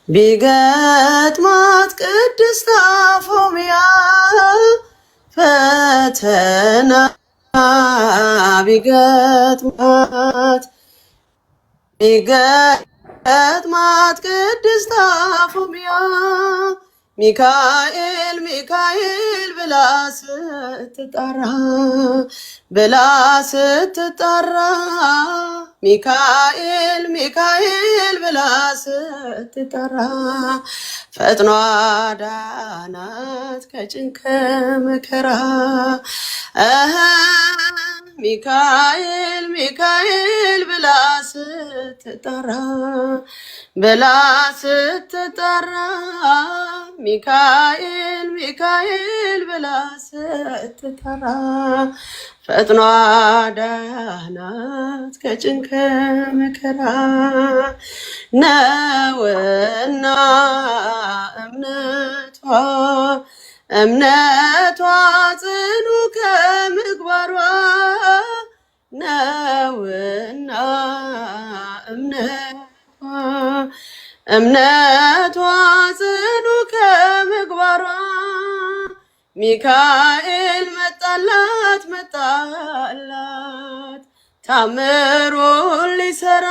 ቢገጥማት ቅድስት አፎምያ ፈተና ቢገጥማት ቅድስት አፎምያ ሚካኤል ብላ ስትጠራ ሚካኤል ብላ ስትጠራ ፈጥኖ አዳናት ከጭንቅ መከራ። ሚካኤል ብላ ስትጠራ ሚካኤል ብላ ስትጠራ ፈጥኖ አዳናት ከጭንቅ መከራ። ነውና እምነቷ ጽኑ ከምግባሯ ነውና እምነቷ ጽኑ ከምግባሯ ሚካኤል መጣላት ታምሮ ሊሰራ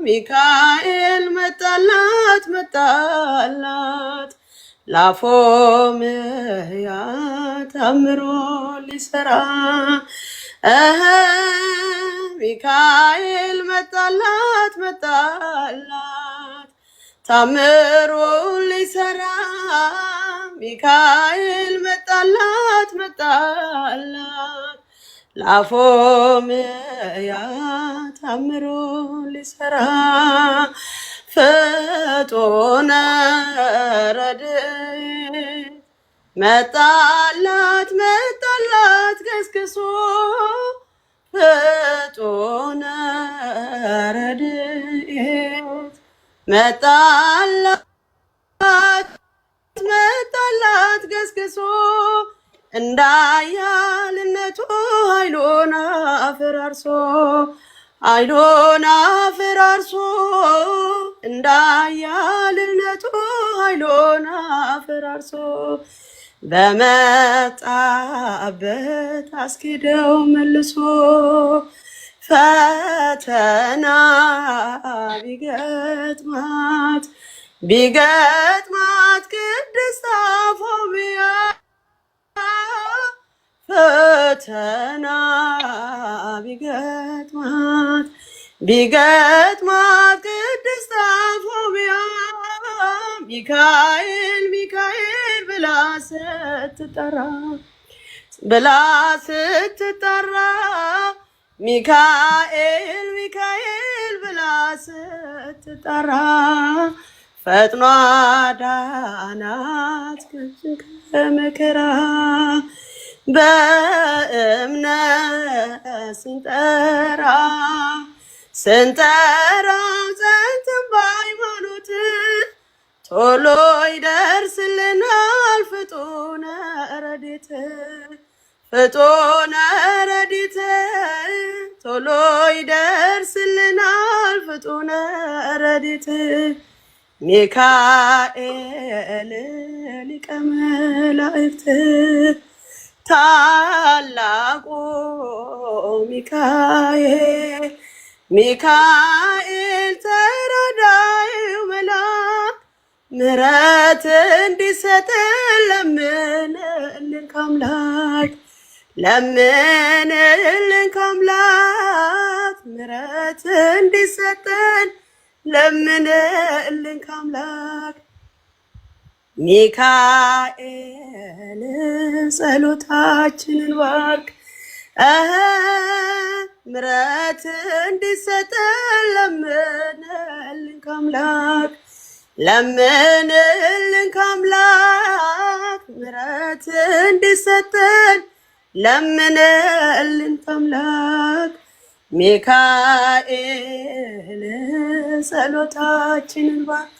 ሚካኤል መጣላት ላፎምያ ታምሮ ሊሰራ ሚካኤል መጣላት ታምሮ ሊሰራ ሚካኤል መጣላት ላፎምያ ታምሮ ሊሰራ ፍጡነ ረድኤት መጣላት ገስግሶ ፍጡነ ረድኤት መጣላት ገስግሶ እንዳያልነቱ ኃይሉን አፈራርሶ እንዳያልነቱ ኃይሉን አፈራርሶ በመጣበት አስኪደው መልሶ ፈተና ቢገጥማት ቅድስት አፎምያ ፈተና ቢገጥማት ቅድስት አፎምያ ሚካኤል ብላ ስትጠራ ሚካኤል ብላ ስትጠራ ፈጥኖ አዳናት ከመከራ። በእምነት ስንጠራ ጸንተን በሃይማኖት ቶሎ ይደርስልናል ፍጡነ ረድኤት ቶሎ ይደርስልናል ፍጡነ ረድኤት ሚካኤል ሊቀ መላእክት ታላቁ ሚካኤል ተራዳኢው መልአክ ምሕረት እንዲሰጠን ለምንልን ከአምላክ ምሕረት እንዲሰጠን ለምንልን ከአምላክ ሚካኤል ጸሎታችንን ባርክ ምሕረት እንዲሰጠን ለምንልን ከአምላክ ምሕረት እንዲሰጠን ለምንልን ከአምላክ ሚካኤል ጸሎታችንን ባርክ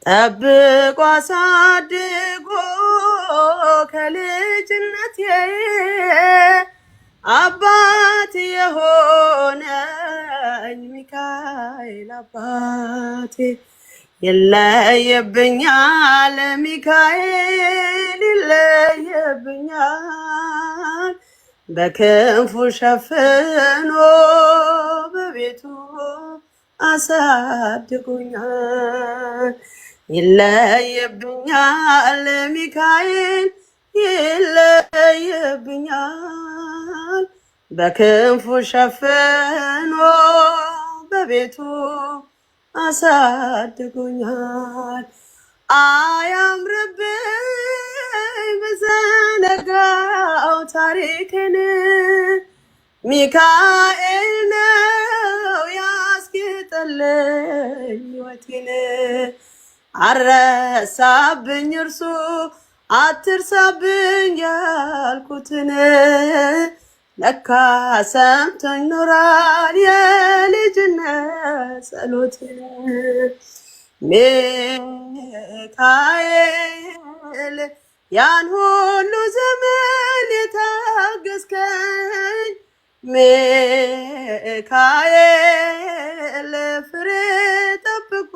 ጠብቆ አሳድጎ ከልጅነቴ አባት የሆነኝ ሚካኤል አባቴ ይለየብኛል ሚካኤል ይለየብኛል በክንፉ ሸፍኖ በቤቱ አሳድጎኛል ይለየብኛል ሚካኤል ይለየብኛል በክንፉ ሸፍኖ በቤቱ አሳድጎኛል አያምርብኝ በዘነጋው ታሪክን ሚካኤል ነው ያስጌጠልኝ ሕይወቴን አረሳብኝ እርሱ አትርሳብኝ ያልኩትን ለካ ሰምቶኝ ኖሯል የልጅነት ጸሎትን ሚካኤል ያን ሁሉ ዘመን የታገስከኝ ሚካኤል ፍሬ ጠብቆ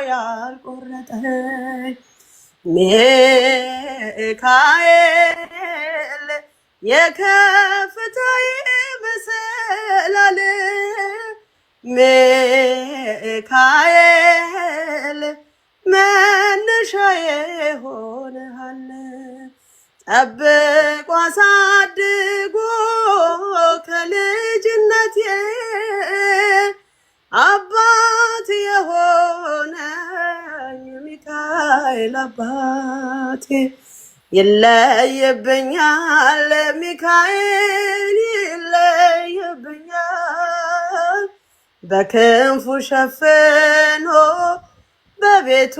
ያልቆረጠኝ ሚካኤል የከፍታዬ መሰላል ሚካኤል መነሻዬ ሆነሃል ጠብቆ አሳድጎ ከልጅነቴ አባት የሆነኝ ሚካኤል አባቴ ይለየብኛል ሚካኤል ይለየብኛል በክንፉ ሸፍኖ በቤቱ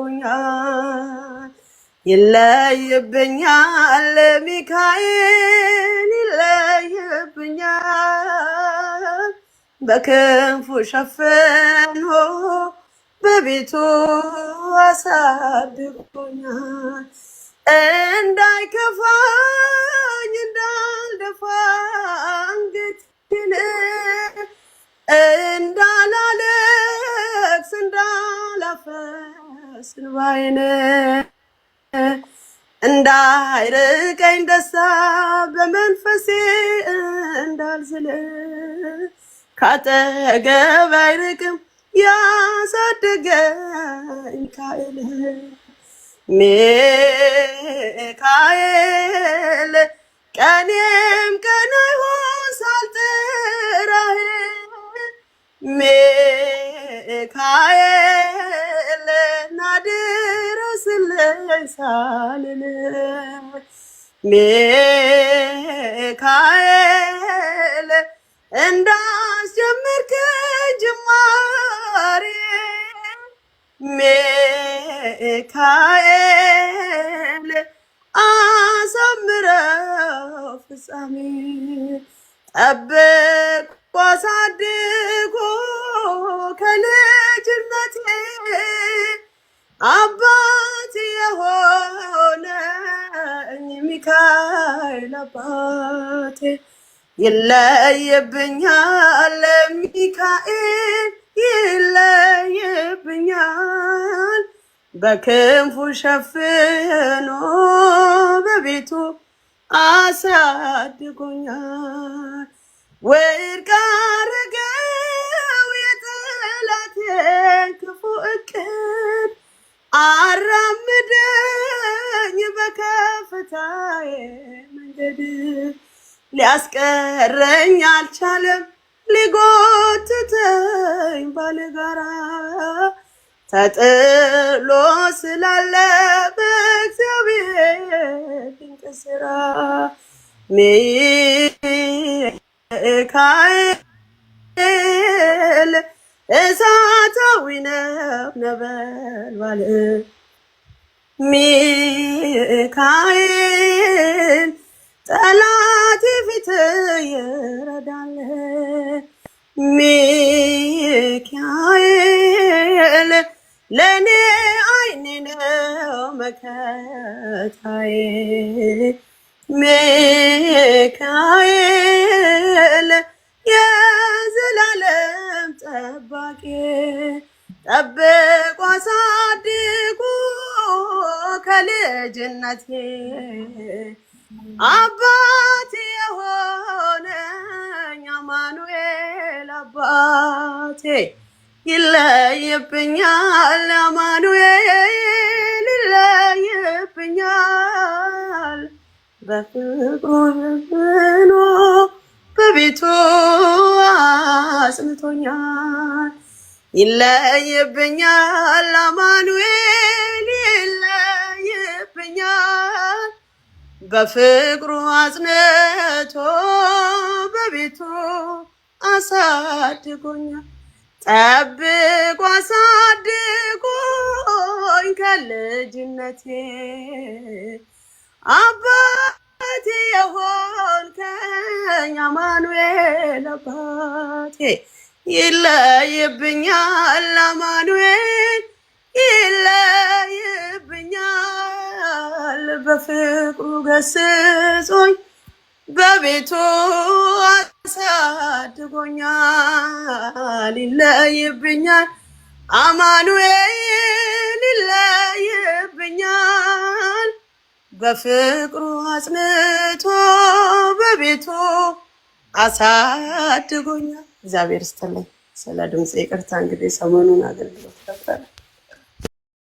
አሳድጎኛል ይለየብኛል ሚካኤል ይለየብኛል በክንፉ ሸፍኖ በቤቱ አሳድጎኛል እንዳይከፋኝ እንዳልደፋ አንገቴን እንዳላለቅስ እንዳላፈስ እንባዬን እንዳይርቀኝ ደስታ በመንፈሴ እንዳልዝል ካጠገብ አይርቅም ያሳደገኝ ሚካኤል ሚካኤል ቀኔም ቀን አይሆን ሳልጠራህ ሚካኤል ናድረስልኝ ሳልል ሚካኤል እንዳስጀመርከኝ ጅማሬ ሚካኤል አሳምረው ፍጻሜ ጠብቆ አሳድጎ ከልጅነቴ አባት የሆነኝ ሚካኤል አባቴ ይለየብኛል ሚካኤል ይለየብኛል በክንፉ ሸፍኖ በቤቱ አሳድጎኛል ወድቅ አረገው የጠላቴን ክፉ እቅድ አራምደኝ በከፍታዬ መንገድ ሊያስቀረኝ አልቻለም ሊጎትተኝ ባለጋራ ተጥሎ ስላለ በእግዚአብሔር ድንቅ ስራ ሚካኤል እሳታዊ ነበልባል ሚካኤል ጠላቴ ፊት ይረዳል ሚካኤል ለኔ አይኔ ነው መከታዬ ሚካኤል የዘላለም ጠባቂ ጠብቆ አሳድጎ ከልጅነቴ አባቴ የሆነኝ አማኑኤል አባቴ ይለይብኛል አማኑኤል ይለይብኛል በፍቅሩ ሸፍኖ በቤቱ አጽንቶኛል ይለይብኛል አማኑኤል ይለይብኛል በፍቅሩ አጽንቶ በቤቱ አሳድጎኛል ጠብቆ አሳድጎኝ ከልጅነቴ አባቴ የሆንከኝ አማኑኤል አባቴ ይለይብኛል አማኑኤል ይለይብኛል በፍቅሩ ገስጾኝ በቤቱ አሳድጎኛል ይለይብኛል አማኑኤል ይለይብኛል በፍቅሩ አጽንቶ በቤቱ አሳድጎኛል። እግዚአብሔር ይስጥልኝ። ስለ ድምፄ ይቅርታ። እንግዲህ ሰሞኑን አገልግሎት ነበር።